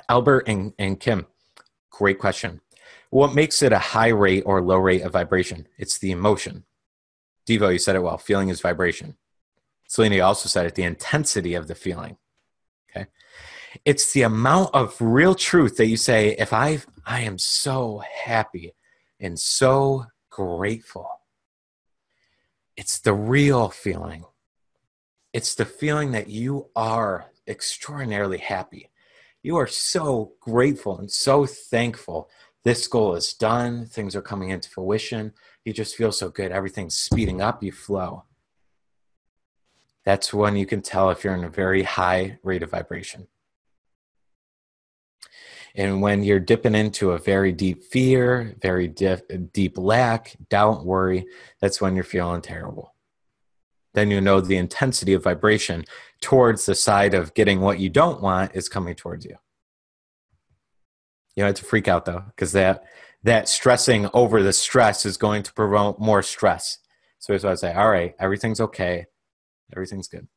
Albert and Kim, great question. What makes it a high rate or low rate of vibration? It's the emotion. Devo, you said it well. Feeling is vibration. Selena also said it, the intensity of the feeling. Okay. It's the amount of real truth that you say, if I am so happy and so grateful. It's the real feeling. It's the feeling that you are extraordinarily happy. You are so grateful and so thankful. This goal is done. Things are coming into fruition. You just feel so good. Everything's speeding up. You flow. That's when you can tell if you're in a very high rate of vibration. And when you're dipping into a very deep fear, very deep lack, doubt, worry, that's when you're feeling terrible. Then you know the intensity of vibration towards the side of getting what you don't want is coming towards you. You don't have to freak out though, because that stressing over the stress is going to promote more stress. So that's why I say, all right, everything's okay. Everything's good.